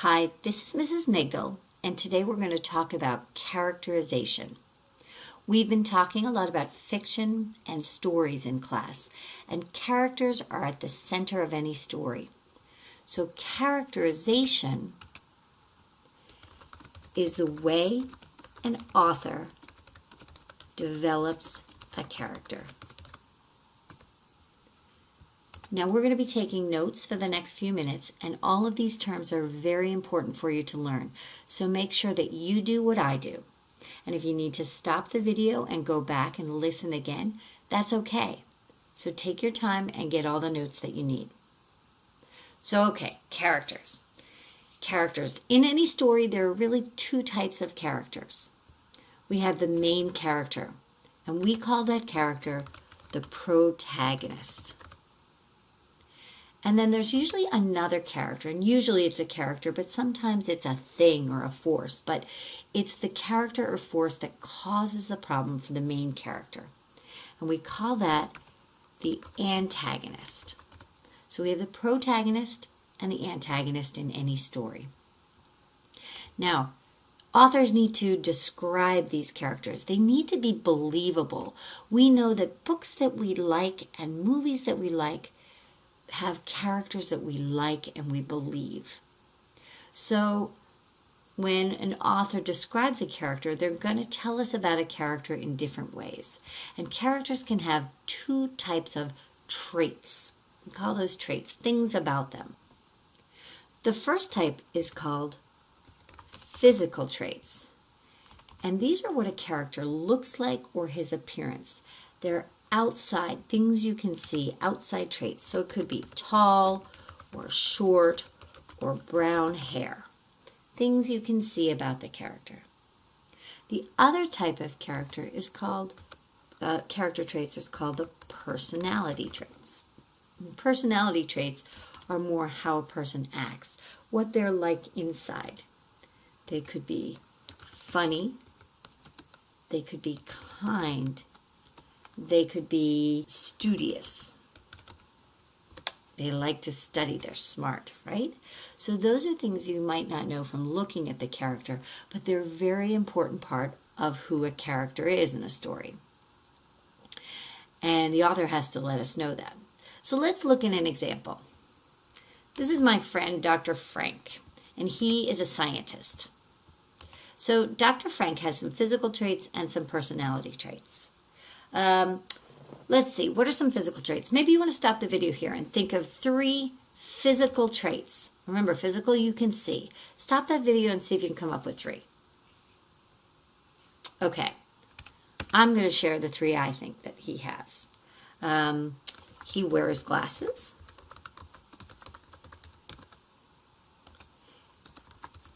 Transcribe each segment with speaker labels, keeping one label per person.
Speaker 1: Hi, this is Mrs. Migdal, and today we're going to talk about characterization. We've been talking a lot about fiction and stories in class, and characters are at the center of any story. So characterization is the way an author develops a character. Now we're going to be taking notes for the next few minutes, and all of these terms are very important for you to learn. So make sure that you do what I do. And if you need to stop the video and go back and listen again, that's okay. So take your time and get all the notes that you need. So okay, characters. Characters. In any story, there are really two types of characters. We have the main character, and we call that character the protagonist. And then there's usually another character, and usually it's a character, but sometimes it's a thing or a force, but it's the character or force that causes the problem for the main character. And we call that the antagonist. So we have the protagonist and the antagonist in any story. Now, authors need to describe these characters. They need to be believable. We know that books that we like and movies that we like have characters that we like and we believe. So when an author describes a character, they're going to tell us about a character in different ways. And characters can have two types of traits. We call those traits, things about them. The first type is called physical traits. And these are what a character looks like or his appearance. They're outside, things you can see, outside traits. So it could be tall or short or brown hair. Things you can see about the character. The other type of character is called, character traits is called the personality traits. And personality traits are more how a person acts, what they're like inside. They could be funny, they could be kind, they could be studious. They like to study. They're smart, right? So those are things you might not know from looking at the character, but they're a very important part of who a character is in a story. And the author has to let us know that. So let's look at an example. This is my friend, Dr. Frank, and he is a scientist. So Dr. Frank has some physical traits and some personality traits. Let's see, what are some physical traits? Maybe you want to stop the video here and think of 3 physical traits. Remember, physical you can see. Stop that video and see if you can come up with 3. Okay, I'm going to share the 3 I think that he has. He wears glasses.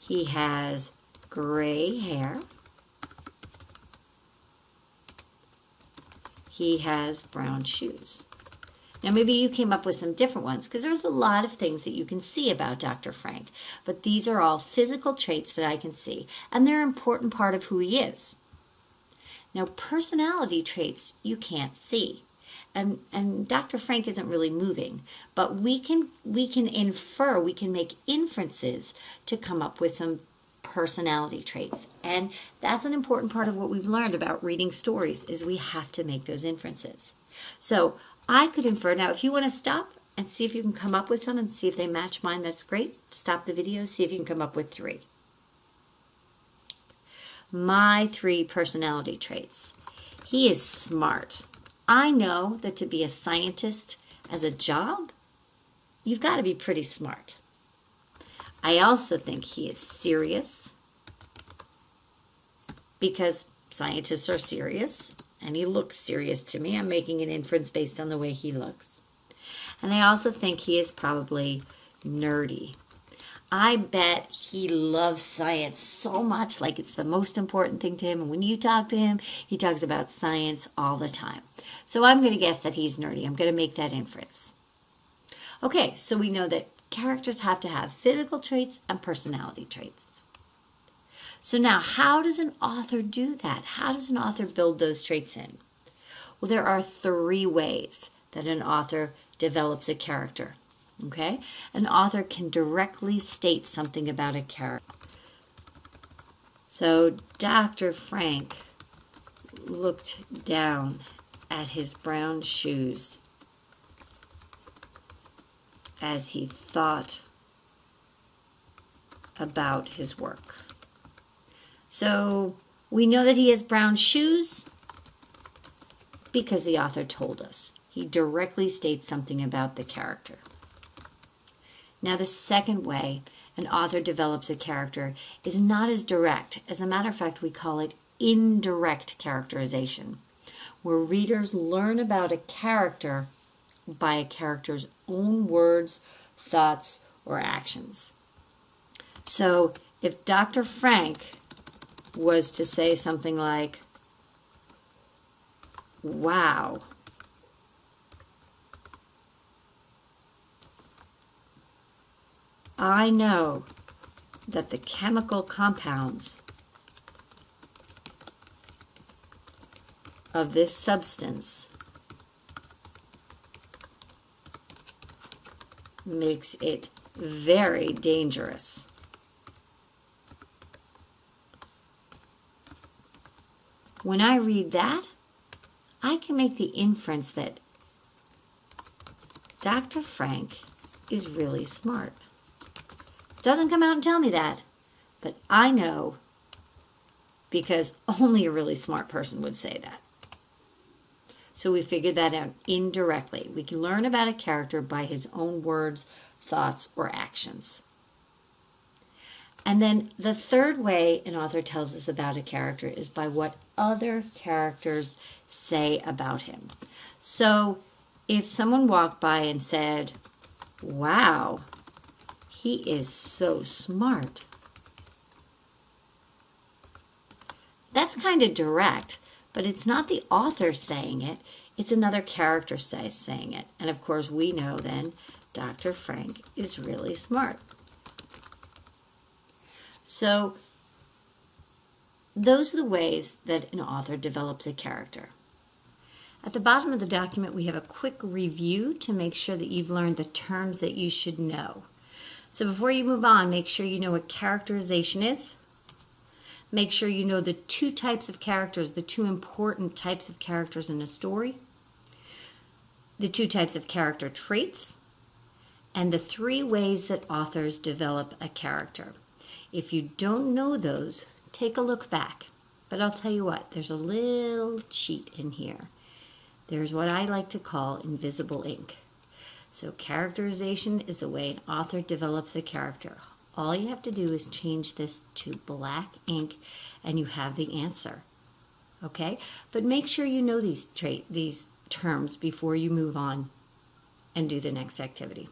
Speaker 1: He has gray hair. He has brown shoes. Now maybe you came up with some different ones because there's a lot of things that you can see about Dr. Frank. But these are all physical traits that I can see, and they're an important part of who he is. Now personality traits you can't see. And Dr. Frank isn't really moving, but we can infer, we can make inferences to come up with some personality traits. And that's an important part of what we've learned about reading stories is we have to make those inferences. So I could infer, now if you want to stop and see if you can come up with some and see if they match mine, that's great. Stop the video, see if you can come up with 3. My 3 personality traits. He is smart. I know that to be a scientist as a job, you've got to be pretty smart. I also think he is serious because scientists are serious, and he looks serious to me. I'm making an inference based on the way he looks. And I also think he is probably nerdy. I bet he loves science so much, like it's the most important thing to him. And when you talk to him, he talks about science all the time. So I'm going to guess that he's nerdy. I'm going to make that inference. Okay, so we know that characters have to have physical traits and personality traits. So now, how does an author do that? How does an author build those traits in? Well, there are 3 ways that an author develops a character. Okay? An author can directly state something about a character. So Dr. Frank looked down at his brown shoes as he thought about his work. So we know that he has brown shoes because the author told us. He directly states something about the character. Now, the second way an author develops a character is not as direct. As a matter of fact, we call it indirect characterization, where readers learn about a character by a character's own words, thoughts, or actions. So, if Dr. Frank was to say something like, "Wow, I know that the chemical compounds of this substance makes it very dangerous." When I read that, I can make the inference that Dr. Frank is really smart. Doesn't come out and tell me that, but I know because only a really smart person would say that. So we figured that out indirectly. We can learn about a character by his own words, thoughts, or actions. And then the third way an author tells us about a character is by what other characters say about him. So if someone walked by and said, "Wow, he is so smart," that's kind of direct, but it's not the author saying it, it's another character saying it. And of course we know then Dr. Frank is really smart. So those are the ways that an author develops a character. At the bottom of the document we have a quick review to make sure that you've learned the terms that you should know. So before you move on, make sure you know what characterization is. Make sure you know the two types of characters, the two important types of characters in a story, the two types of character traits, and the three ways that authors develop a character. If you don't know those, take a look back. But I'll tell you what, there's a little cheat in here. There's what I like to call invisible ink. So characterization is the way an author develops a character. All you have to do is change this to black ink and you have the answer. Okay? But make sure you know these terms before you move on and do the next activity.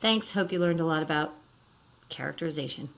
Speaker 1: Thanks. Hope you learned a lot about characterization.